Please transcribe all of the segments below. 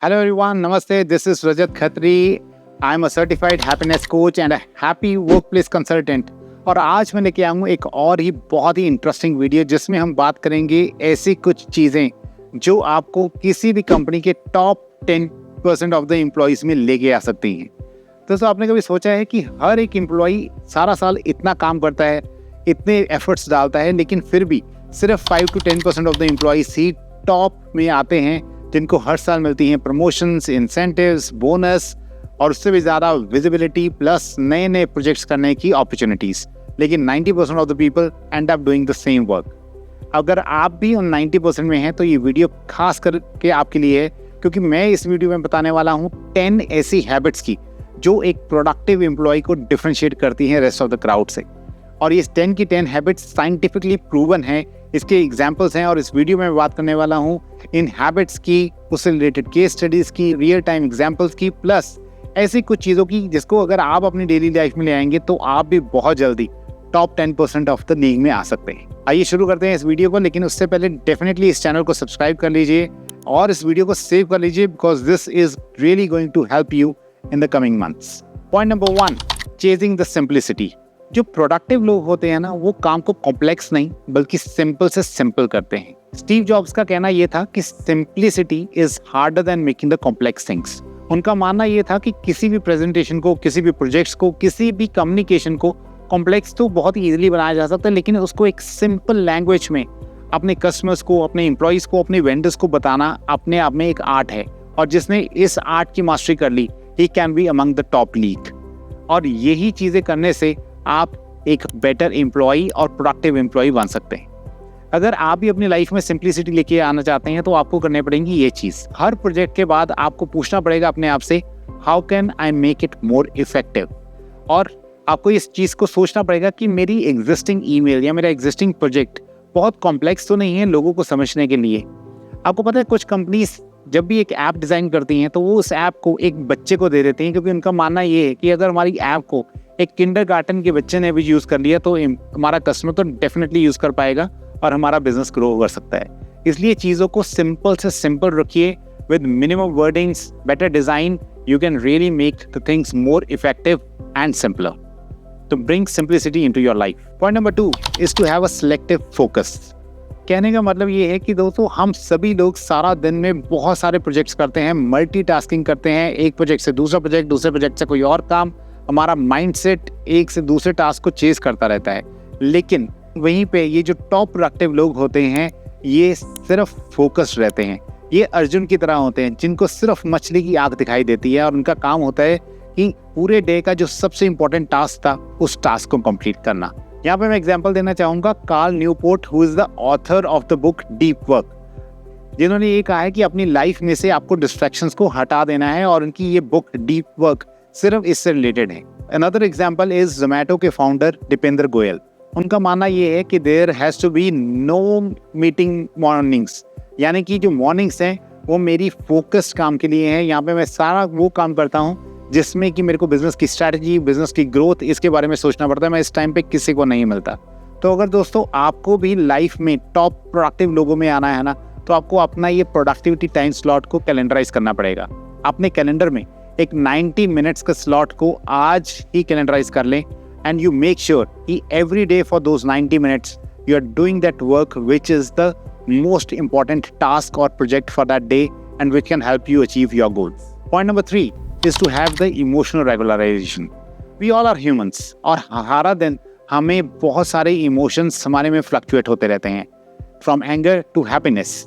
Hello everyone, Namaste. This is Rajat Khatri. I'm a certified happiness coach and a happy workplace consultant. और आज मैं लेके आऊँ एक और ही बहुत ही इंटरेस्टिंग वीडियो जिसमें हम बात करेंगे ऐसी कुछ चीज़ें जो आपको किसी भी कंपनी के टॉप 10% ऑफ द एम्प्लॉयज़ में लेके आ सकती हैं। दोस्तों, आपने कभी सोचा है कि हर एक एम्प्लॉय सारा साल इतना काम करता है, इतने एफर्ट्स डालता है, लेकिन फिर भी सिर्फ 5 to 10% of the employees he top में आते हैं, जिनको हर साल मिलती हैं प्रमोशंस, इंसेंटिव्स, बोनस और उससे भी ज़्यादा विजिबिलिटी प्लस नए नए प्रोजेक्ट्स करने की अपॉर्चुनिटीज़। लेकिन 90% of the people and up doing the same work. अगर आप भी उन 90% में हैं तो ये वीडियो खास करके आपके लिए है, क्योंकि मैं इस वीडियो में बताने वाला हूँ 10 ऐसी हैबिट्स की जो एक प्रोडक्टिव एम्प्लॉय को डिफरेंशिएट करती हैं रेस्ट ऑफ द क्राउड से। और ये 10 की 10 हैबिट्स साइंटिफिकली प्रूवन हैं, इसके एग्जाम्पल्स हैं। और इस वीडियो में बात करने वाला हूँ इन हैबिट्स की, उससे रिलेटेड केस स्टडीज़ की, रियल टाइम एग्जाम्पल्स की, प्लस ऐसी कुछ चीज़ों की जिसको अगर आप अपनी डेली लाइफ में ले आएंगे तो आप भी बहुत जल्दी टॉप 10% ऑफ द लीग में आ सकते हैं। आइए शुरू करते हैं इस वीडियो को, लेकिन उससे पहले डेफिनेटली इस चैनल को सब्सक्राइब कर लीजिए और इस वीडियो को सेव कर लीजिए, because this is really going to help you in the coming months. Point number 1, chasing the simplicity. जो प्रोडक्टिव लोग होते हैं ना, वो काम को कॉम्प्लेक्स नहीं बल्कि सिंपल से सिंपल करते हैं। स्टीव जॉब्स का कहना यह था कि simplicity is harder than making the complex things. उनका मानना यह था कि किसी भी प्रेजेंटेशन को, किसी भी प्रोजेक्ट्स को, किसी भी कम्युनिकेशन को कॉम्प्लेक्स तो बहुत इजीली बनाया जा सकता है, लेकिन उसको एक सिंपल लैंग्वेज में अपने कस्टमर्स को, अपने एम्प्लॉयज़ को, अपने वेंडर्स को बताना अपने आप में एक आर्ट है। और जिसने इस आर्ट की मास्टरी कर ली, he can be among the top league. और यही चीज़ें करने से आप एक बेटर एम्प्लॉय और प्रोडक्टिव एम्प्लॉय बन सकते हैं। अगर आप भी अपनी लाइफ में सिंप्लिसिटी लेके आना चाहते हैं तो आपको करने पड़ेंगी ये चीज़। हर प्रोजेक्ट के बाद आपको पूछना पड़ेगा अपने आप से, how can I make it more effective. और आपको इस चीज़ को सोचना पड़ेगा कि मेरी एग्जिस्टिंग ईमेल या मेरा एग्जिस्टिंग प्रोजेक्ट बहुत कॉम्प्लेक्स तो नहीं है लोगों को समझने के लिए। आपको पता है, कुछ कंपनीज जब भी एक ऐप डिज़ाइन करती हैं तो वो उस ऐप को एक बच्चे को दे देती हैं, क्योंकि उनका मानना ये है कि अगर हमारी ऐप को एक किंडरगार्टन के बच्चे ने भी यूज़ कर लिया तो हमारा कस्टमर तो डेफिनेटली यूज़ कर पाएगा और हमारा बिजनेस ग्रो कर सकता है। इसलिए चीज़ों को सिंपल से सिंपल रखिए, with minimum wordings, better design, you can really make the things more effective and simpler to bring simplicity into your life. Point number 2 is to have a selective focus. कहने का मतलब ये है कि दोस्तों, हम सभी लोग सारा दिन में बहुत सारे प्रोजेक्ट्स करते हैं, मल्टीटास्किंग करते हैं, एक प्रोजेक्ट से दूसरा प्रोजेक्ट, दूसरे प्रोजेक्ट से कोई और काम। हमारा माइंडसेट एक से दूसरे टास्क को चेज करता रहता है। लेकिन वहीं पे ये जो टॉप प्रोडक्टिव लोग होते हैं, ये सिर्फ फोकस्ड रहते हैं। ये अर्जुन की तरह होते हैं जिनको सिर्फ मछली की आंख दिखाई देती है और उनका काम होता है कि पूरे डे का जो सबसे इंपॉर्टेंट टास्क था उस टास्क को कंप्लीट करना। यहाँ पे मैं एग्जांपल देना चाहूँगा Carl Newport, who is the author of the book deep work, जिन्होंने ये कहा है कि अपनी लाइफ में से आपको डिस्ट्रैक्शंस को हटा देना है, और उनकी ये बुक डीप वर्क सिर्फ इससे रिलेटेड है। अनदर एग्जाम्पल इज जोमैटो के फाउंडर दीपेंद्र गोयल। उनका मानना ये है कि there has to be no meeting mornings, यानी कि जो मॉर्निंग्स हैं वो मेरी फोकस्ड काम के लिए हैं। यहाँ पे मैं सारा वो काम करता हूँ जिसमें कि मेरे को बिजनेस की स्ट्रैटेजी, बिजनेस की ग्रोथ, इसके बारे में सोचना पड़ता है। मैं इस टाइम पे किसी को नहीं मिलता। तो अगर दोस्तों आपको भी लाइफ में टॉप प्रोडक्टिव लोगों में आना है ना, तो आपको अपना ये प्रोडक्टिविटी टाइम स्लॉट को कैलेंडराइज करना पड़ेगा। अपने कैलेंडर में एक 90 मिनट्स का स्लॉट को आज ही कैलेंडराइज कर लें, एंड यू मेक श्योर कि every day for those 90 minutes you are doing that work which is the most important task और project for that day and which can help you achieve your goals. Point number 3 is to have the emotional regularization. We all are humans, और हर दिन हमें बहुत सारे emotions हमारे में fluctuate होते रहते हैं, फ्रॉम एंगर टू हैप्पीनेस।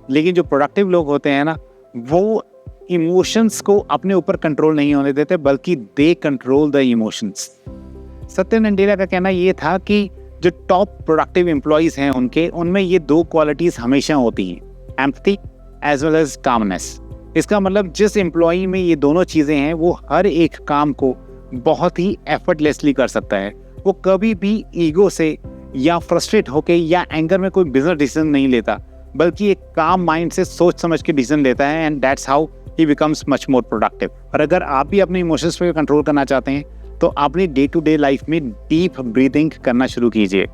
लेकिन जो प्रोडक्टिव लोग होते हैं ना, वो इमोशंस को अपने ऊपर कंट्रोल नहीं होने देते, बल्कि दे कंट्रोल द इमोशंस। सत्य नंडेला का कहना ये था कि जो टॉप प्रोडक्टिव एम्प्लॉयज़ हैं उनमें ये 2 क्वालिटीज़ हमेशा होती हैं, empathy as well as calmness. इसका मतलब जिस एम्प्लॉई में ये दोनों चीज़ें हैं, वो हर एक काम को बहुत ही एफर्टलेसली कर सकता है। वो कभी भी ईगो से या फ्रस्ट्रेट होके या एंगर में कोई बिजनेस डिसीजन नहीं लेता, बल्कि एक काम माइंड से सोच समझ के डिसीजन लेता है, and that's how he becomes much more productive. और अगर आप भी अपने इमोशंस पे कंट्रोल करना चाहते हैं तो अपनी डे टू डे लाइफ में डीप ब्रीदिंग करना शुरू कीजिए।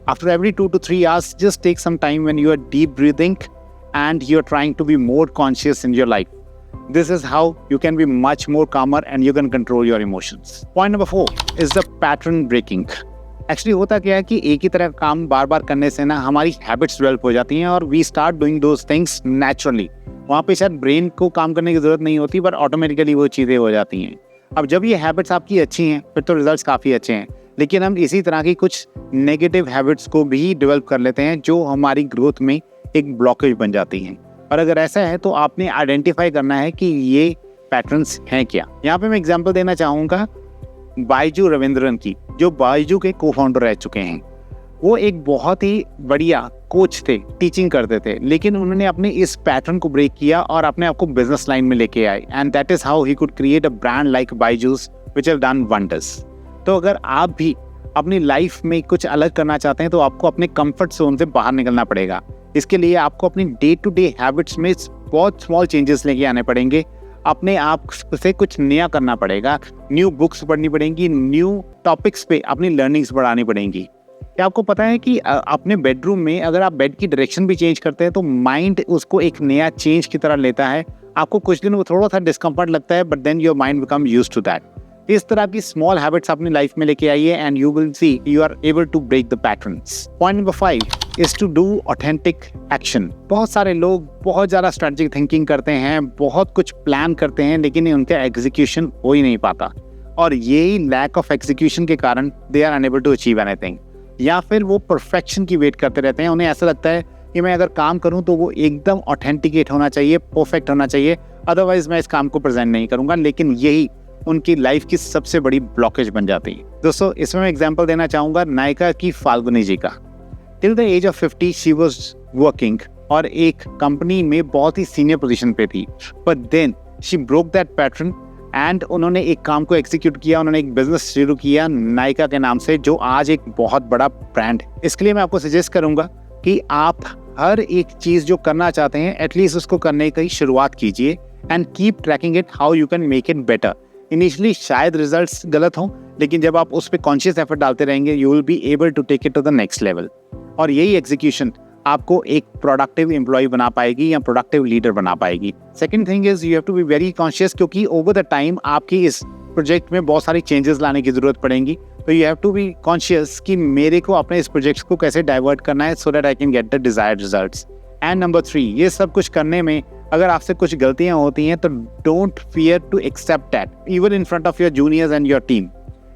After every 2 to 3 hours, just take some time when you are deep breathing and you're trying to be more conscious in your life. This is how you can be much more calmer and you can control your emotions. Point number 4 is the pattern breaking. Actually होता क्या है कि एक ही तरह का काम बार बार करने से ना हमारी हैबिट्स डेवलप हो जाती हैं और we start doing those things naturally. वहाँ पे शायद ब्रेन को काम करने की जरूरत नहीं होती, बट ऑटोमेटिकली वो चीज़ें हो जाती हैं. अब जब ये हैबिट्स आपकी अच्छी हैं फिर तो रिजल्ट्स काफ़ी अच्छे हैं, लेकिन हम इसी तरह की कुछ नेगेटिव हैबिट्स को भी डेवलप कर लेते हैं जो हमारी ग्रोथ में एक ब्लॉकेज बन जाती हैं. और अगर ऐसा है तो आपने आइडेंटिफाई करना है कि ये पैटर्न्स हैं क्या. यहाँ पे मैं एग्जांपल देना चाहूँगा बायजू रविंद्रन की, जो बायजू के को फाउंडर रह चुके हैं. वो एक बहुत ही बढ़िया कोच थे, टीचिंग करते थे, लेकिन उन्होंने अपने इस पैटर्न को ब्रेक किया और अपने आप को बिजनेस लाइन में लेके आए. And that is how he could create a brand like Byju's which have done wonders. तो अगर आप भी अपनी लाइफ में कुछ अलग करना चाहते हैं तो आपको अपने कंफर्ट जोन से बाहर निकलना पड़ेगा. इसके लिए आपको अपनी डे टू डे हैबिट्स में बहुत स्मॉल चेंजेस लेके आने पड़ेंगे. अपने आप से कुछ नया करना पड़ेगा, न्यू बुक्स पढ़नी पड़ेंगी, न्यू टॉपिक्स पे अपनी लर्निंग्स बढ़ानी पड़ेंगी. क्या आपको पता है कि अपने बेडरूम में अगर आप बेड की डायरेक्शन भी चेंज करते हैं तो माइंड उसको एक नया चेंज की तरह लेता है. आपको कुछ दिन वो थोड़ा सा डिस्कम्फर्ट लगता है, but then your mind become used to that. इस तरह की स्मॉल हैबिट्स अपनी लाइफ में लेके आइए and you will see you are able to break the patterns. Point number 5 is to do authentic action. बहुत सारे लोग बहुत ज़्यादा स्ट्रेटेजिक थिंकिंग करते हैं, बहुत कुछ प्लान करते हैं, लेकिन उनका एग्जीक्यूशन हो ही नहीं पाता. और यही लैक ऑफ एग्जीक्यूशन के कारण they are unable to achieve anything. या फिर वो परफेक्शन की वेट करते रहते हैं. उन्हें ऐसा लगता है कि मैं अगर काम करूं तो वो एकदम ऑथेंटिकेट होना चाहिए, परफेक्ट होना चाहिए, अदरवाइज मैं इस काम को प्रेजेंट नहीं करूंगा. लेकिन यही उनकी लाइफ की सबसे बड़ी ब्लॉकेज बन जाती है. दोस्तों, इसमें मैं एग्जांपल देना चाहूंगा नायका की फाल्गुनी जी का. Till the age of 50 she was working और एक कंपनी में बहुत ही सीनियर पोजीशन पे थी, but then she broke that pattern and उन्होंने एक काम को एग्जीक्यूट किया. उन्होंने एक बिजनेस शुरू किया नायका के नाम से, जो आज एक बहुत बड़ा ब्रांड है. इसके लिए मैं आपको सजेस्ट करूंगा कि आप हर एक चीज जो करना चाहते हैं एटलीस्ट उसको करने की शुरुआत कीजिए and keep trekking it how you can make it better. Initially शायद रिजल्ट्स गलत हों, लेकिन जब आप उस पर कॉन्शियस एफर्ट डालते रहेंगे you will be able to take it to the next level. और यही एग्जीक्यूशन आपको एक प्रोडक्टिव एम्प्लॉय बना पाएगी या प्रोडक्टिव लीडर बना पाएगी. Second thing is you have to be very conscious, क्योंकि ओवर द टाइम आपकी इस प्रोजेक्ट में बहुत सारी चेंजेस लाने की जरूरत पड़ेगी. तो you have to be conscious कि मेरे को अपने इस प्रोजेक्ट को कैसे डाइवर्ट करना है so that I can get the desired results. And number 3, ये सब कुछ करने में अगर आपसे कुछ गलतियां होती हैं तो don't fear to accept that even in front of your juniors and your team.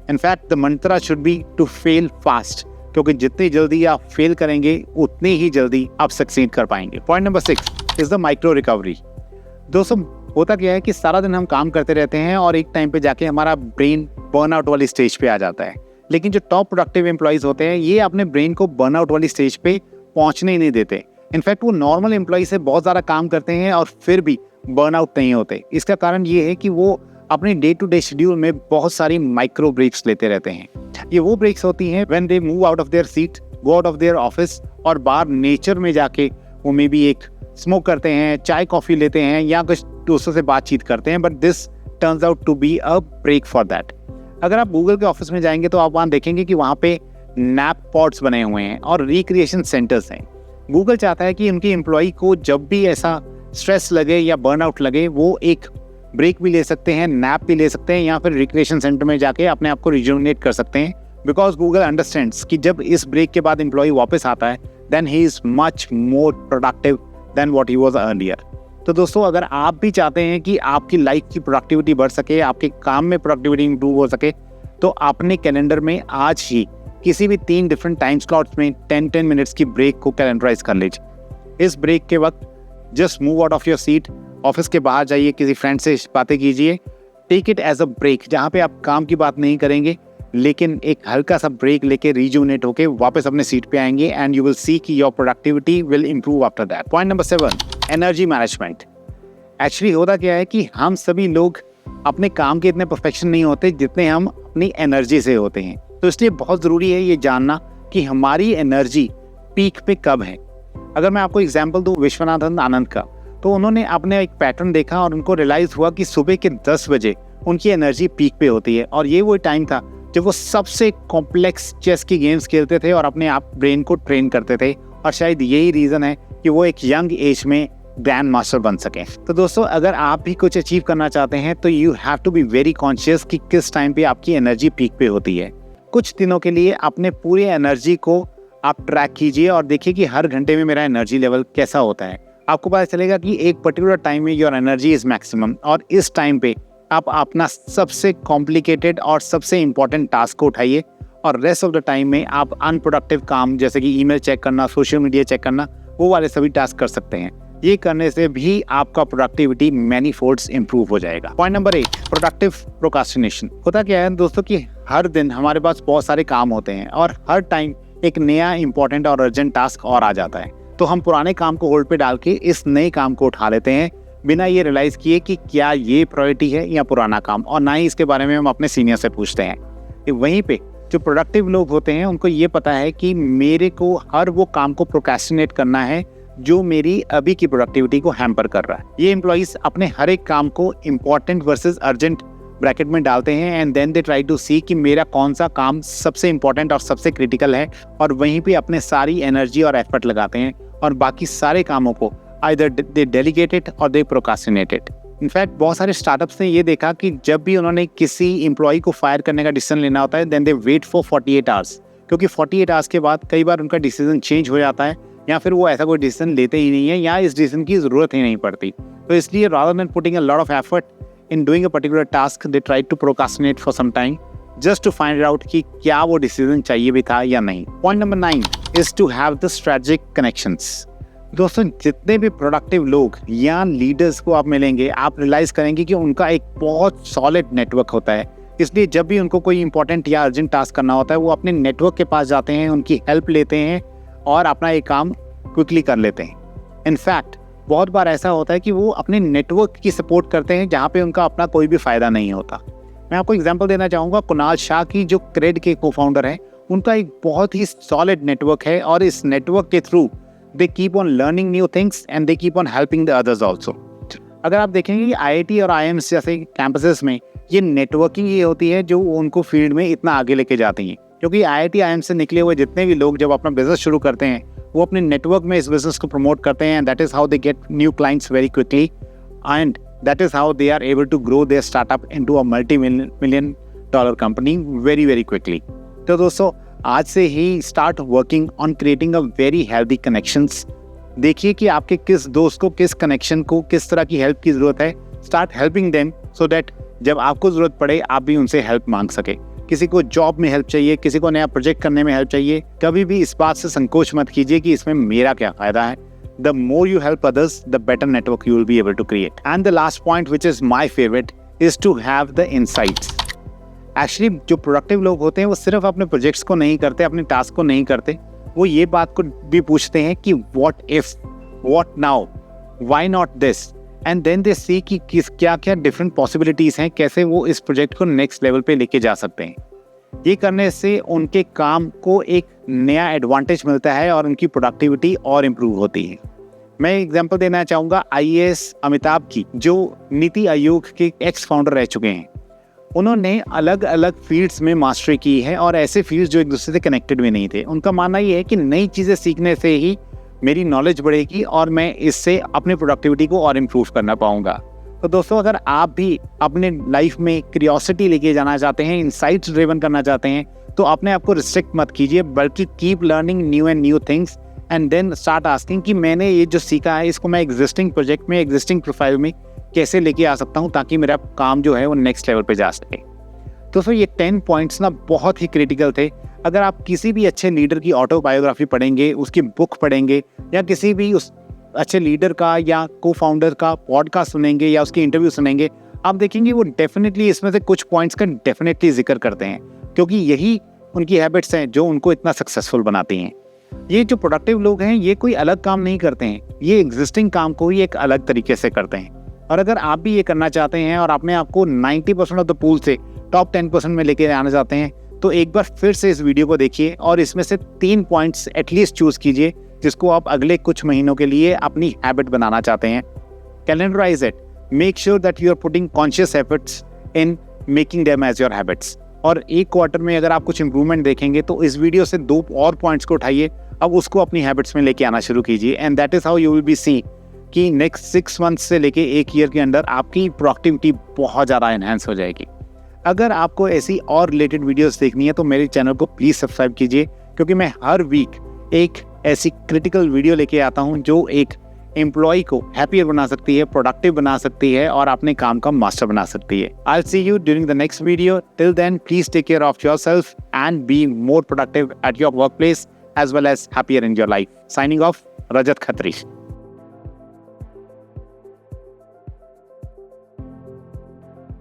In fact the mantra should be to fail fast, क्योंकि जितनी जल्दी आप फेल करेंगे उतनी ही जल्दी आप सक्सीड कर पाएंगे. Point number 6 is the micro recovery. दोस्तों, होता क्या है कि सारा दिन हम काम करते रहते हैं और एक टाइम पे जाके हमारा ब्रेन बर्नआउट वाली स्टेज पे आ जाता है. लेकिन जो टॉप प्रोडक्टिव एम्प्लॉइज होते हैं ये अपने ब्रेन को बर्नआउट वाली स्टेज पे पहुंचने ही नहीं देते. इनफैक्ट वो नॉर्मल एम्प्लॉय से बहुत ज़्यादा काम करते हैं और फिर भी बर्नआउट नहीं होते. इसका कारण ये है कि वो अपने डे टू डे शेड्यूल में बहुत सारी माइक्रो ब्रेक्स लेते रहते हैं. ये वो ब्रेक्स होती हैं when they move out of their seat, go out of their office और बाहर नेचर में जाके वो मे बी एक स्मोक करते हैं, चाय कॉफ़ी लेते हैं या कुछ दोस्तों से बातचीत करते हैं. But this turns out to be a break for that. अगर आप गूगल के ऑफिस में जाएंगे तो आप वहाँ देखेंगे कि वहाँ पे नैप पॉड्स बने हुए हैं और रिक्रिएशन सेंटर्स हैं. गूगल चाहता है कि उनके एम्प्लॉय को जब भी ऐसा स्ट्रेस लगे या बर्नआउट लगे वो एक ब्रेक भी ले सकते हैं, नैप भी ले सकते हैं या फिर रिक्रिएशन सेंटर में जाके अपने आप को रिजुविनेट कर सकते हैं. बिकॉज गूगल अंडरस्टैंड्स कि जब इस ब्रेक के बाद एम्प्लॉय वापस आता है then he is much more productive than what he was earlier. तो दोस्तों, अगर आप भी चाहते हैं कि आपकी लाइफ की प्रोडक्टिविटी बढ़ सके, आपके काम में प्रोडक्टिविटी इंप्रूव हो सके, तो अपने कैलेंडर में आज ही किसी भी 3 डिफरेंट टाइम स्लॉट्स में 10-10 मिनट्स की ब्रेक को कैलेंडराइज कर लीजिए. इस ब्रेक के वक्त just move out of your seat, office के बाहर जाइए, किसी फ्रेंड से बातें कीजिए. Take it as a break, जहाँ पे आप काम की बात नहीं करेंगे लेकिन एक हल्का सा ब्रेक लेके रिजुविनेट होके वापस अपने सीट पे आएंगे एंड यू विल सी कि your productivity will improve after that. Point number 7, energy management. Actually होता क्या है कि हम सभी लोग अपने काम के इतने परफेक्शन नहीं होते जितने हम अपनी एनर्जी से होते हैं. तो इसलिए बहुत ज़रूरी है ये जानना कि हमारी एनर्जी पीक पे कब है. अगर मैं आपको एग्जांपल दूं विश्वनाथन आनंद का, तो उन्होंने अपने एक पैटर्न देखा और उनको रियलाइज़ हुआ कि सुबह के 10 बजे उनकी एनर्जी पीक पे होती है. और ये वो टाइम था जब वो सबसे कॉम्प्लेक्स चेस की गेम्स खेलते थे और अपने आप ब्रेन को ट्रेन करते थे. और शायद यही रीज़न है कि वो एक यंग एज में ग्रैंड मास्टर बन सकें। तो दोस्तों, अगर आप भी कुछ अचीव करना चाहते हैं तो you have to be very conscious कि किस टाइम पे आपकी एनर्जी पीक पे होती है। कुछ दिनों के लिए अपने पूरे एनर्जी को आप ट्रैक कीजिए और देखिए कि हर घंटे में मेरा एनर्जी लेवल कैसा होता है। आपको पता चलेगा कि एक पर्टिकुलर टाइम में योर एनर्जी इज मैक्सिमम, और इस टाइम पे आप अपना सबसे कॉम्प्लिकेटेड और सबसे इंपॉर्टेंट टास्क को उठाइए और रेस्ट ऑफ द टाइम में आप अनप्रोडक्टिव काम जैसे कि ईमेल चेक करना, सोशल मीडिया चेक करना, वो वाले सभी टास्क कर सकते हैं। ये करने से भी आपका प्रोडक्टिविटी मैनी फोल्ड्स इंप्रूव हो जाएगा। Point number 8, productive procrastination. होता क्या है दोस्तों कि हर दिन हमारे पास बहुत सारे काम होते हैं और हर टाइम एक नया इंपॉर्टेंट और अर्जेंट टास्क और आ जाता है, तो हम पुराने काम को होल्ड पे डाल के इस नए काम को उठा लेते हैं बिना ये रियलाइज किए कि क्या ये प्रायोरिटी है या पुराना काम, और ना ही इसके बारे में हम अपने सीनियर से पूछते हैं। वहीं पे जो प्रोडक्टिव लोग होते हैं उनको ये पता है कि मेरे को हर वो काम को प्रोक्रेस्टिनेट करना है जो मेरी अभी की प्रोडक्टिविटी को हैम्पर कर रहा है। ये एम्प्लॉइज अपने हर एक काम को इम्पॉर्टेंट वर्सेस अर्जेंट ब्रैकेट में डालते हैं and then they try to see कि मेरा कौन सा काम सबसे इंपॉर्टेंट और सबसे क्रिटिकल है, और वहीं पे अपने सारी एनर्जी और एफर्ट लगाते हैं और बाकी सारे कामों को आइदर दे डेलीगेट इट और दे प्रोक्रास्टिनेट इट। इनफैक्ट बहुत सारे स्टार्टअप्स ने ये देखा कि जब भी उन्होंने किसी एम्प्लॉय को फायर करने का डिसीजन लेना होता है then they wait for 48 hours, क्योंकि 48 आवर्स के बाद कई बार उनका डिसीजन चेंज हो जाता है या फिर वो ऐसा कोई डिसीजन लेते ही नहीं है या इस डिसीजन की ज़रूरत ही नहीं पड़ती। तो इसलिए rather than putting a lot of effort in doing a particular task they try to procrastinate for some time just to find out कि क्या वो डिसीजन चाहिए भी था या नहीं। Point number 9 is to have the strategic connections. दोस्तों, जितने भी प्रोडक्टिव लोग या लीडर्स को आप मिलेंगे आप रियलाइज करेंगे कि उनका एक बहुत सॉलिड नेटवर्क होता है। इसलिए जब भी उनको कोई इंपॉर्टेंट या अर्जेंट टास्क करना होता है वो अपने नेटवर्क के पास जाते हैं, उनकी हेल्प लेते हैं और अपना एक काम क्विकली कर लेते हैं। इनफैक्ट बहुत बार ऐसा होता है कि वो अपने नेटवर्क की सपोर्ट करते हैं जहाँ पे उनका अपना कोई भी फायदा नहीं होता। मैं आपको एग्जांपल देना चाहूँगा कुणाल शाह की, जो क्रेड के को फाउंडर हैं। उनका एक बहुत ही सॉलिड नेटवर्क है और इस नेटवर्क के through they keep on learning new things and they keep on helping the others also. अगर आप देखेंगे कि IIT और IIMs जैसे कैंपसेस में ये नेटवर्किंग ये होती है जो उनको फील्ड में इतना आगे लेके जाती हैं, क्योंकि IIT IIM से निकले हुए जितने भी लोग जब अपना बिजनेस शुरू करते हैं वो अपने नेटवर्क में इस बिजनेस को प्रमोट करते हैं, that is how they get new clients very quickly and that is how they are able to grow their startup into a $multi-million company very very quickly. तो दोस्तों, आज से ही start working on creating a very healthy connections. देखिए कि आपके किस दोस्त को, किस कनेक्शन को किस तरह की हेल्प की जरूरत है। Start helping them so that जब आपको जरूरत पड़े आप भी उनसे हेल्प मांग सके। किसी को जॉब में हेल्प चाहिए, किसी को नया प्रोजेक्ट करने में हेल्प चाहिए, कभी भी इस बात से संकोच मत कीजिए कि इसमें मेरा क्या फायदा है। The more you help others, the better network you will be able to create. And the last point, which is my favorite, is to have the insights. Actually, जो प्रोडक्टिव लोग होते हैं वो सिर्फ अपने प्रोजेक्ट्स को नहीं करते, अपने टास्क को नहीं करते, वो ये बात को भी पूछते हैं कि what if, what now, why not this, and then they see कि क्या क्या डिफरेंट पॉसिबिलिटीज हैं, कैसे वो इस प्रोजेक्ट को नेक्स्ट लेवल पे लेके जा सकते हैं। ये करने से उनके काम को एक नया एडवांटेज मिलता है और उनकी प्रोडक्टिविटी और इम्प्रूव होती है। मैं एग्जांपल देना चाहूँगा IAS अमिताभ की, जो नीति आयोग के एक्स फाउंडर रह चुके हैं। उन्होंने अलग अलग फील्ड्स में मास्टरी की है और ऐसे फील्ड्स जो एक दूसरे से कनेक्टेड भी नहीं थे। उनका मानना ये है कि नई चीज़ें सीखने से ही मेरी नॉलेज बढ़ेगी और मैं इससे अपनी प्रोडक्टिविटी को और इम्प्रूव करना पाऊँगा। तो दोस्तों, अगर आप भी अपने लाइफ में क्यूरियोसिटी लेके जाना चाहते हैं, इनसाइट्स ड्रिवन करना चाहते हैं, तो अपने आप को रिस्ट्रिक्ट मत कीजिए, बल्कि keep learning new and new things and then start asking कि मैंने ये जो सीखा है इसको मैं एग्जिस्टिंग प्रोजेक्ट में, एग्जिस्टिंग प्रोफाइल में कैसे लेके आ सकता हूँ ताकि मेरा काम जो है वो नेक्स्ट लेवल पे जा सके। दोस्तों, ये 10 पॉइंट्स ना बहुत ही क्रिटिकल थे। अगर आप किसी भी अच्छे लीडर की ऑटोबायोग्राफी पढ़ेंगे, उसकी बुक पढ़ेंगे या किसी भी उस अच्छे लीडर का या को फाउंडर का पॉडकास्ट सुनेंगे या उसकी इंटरव्यू सुनेंगे, आप देखेंगे वो डेफिनेटली इसमें से कुछ पॉइंट्स का डेफिनेटली जिक्र करते हैं, क्योंकि यही उनकी हैबिट्स हैं जो उनको इतना सक्सेसफुल बनाती हैं। ये जो प्रोडक्टिव लोग हैं ये कोई अलग काम नहीं करते हैं, ये एग्जिस्टिंग काम को ही एक अलग तरीके से करते हैं। और अगर आप भी ये करना चाहते हैं और अपने आप को 90% ऑफ द पूल से टॉप 10% में लेके आना चाहते हैं, तो एक बार फिर से इस वीडियो को देखिए और इसमें से 3 पॉइंट्स एटलीस्ट चूज कीजिए जिसको आप अगले कुछ महीनों के लिए अपनी हैबिट बनाना चाहते हैं। Calendarize it, make sure that you are putting conscious efforts in making them as your habits. और एक क्वार्टर में अगर आप कुछ इंप्रूवमेंट देखेंगे तो इस वीडियो से 2 और पॉइंट्स को उठाइए, अब उसको अपनी हैबिट्स में लेके आना शुरू कीजिए and that is how you will be see कि नेक्स्ट 6 मंथ से लेके 1 ईयर के अंदर आपकी प्रोडक्टिविटी बहुत ज़्यादा एनहांस हो जाएगी। अगर आपको ऐसी और रिलेटेड वीडियोस देखनी है तो मेरे चैनल को प्लीज़ सब्सक्राइब कीजिए, क्योंकि मैं हर वीक एक ऐसी क्रिटिकल वीडियो लेके आता हूँ जो एक एम्प्लॉय को हैप्पियर बना सकती है, प्रोडक्टिव बना सकती है और अपने काम का मास्टर बना सकती है। I will see you during the next video. Till then please take care of yourself and be more productive at your work place as well as happier in your life. Signing off, Rajat Khatri.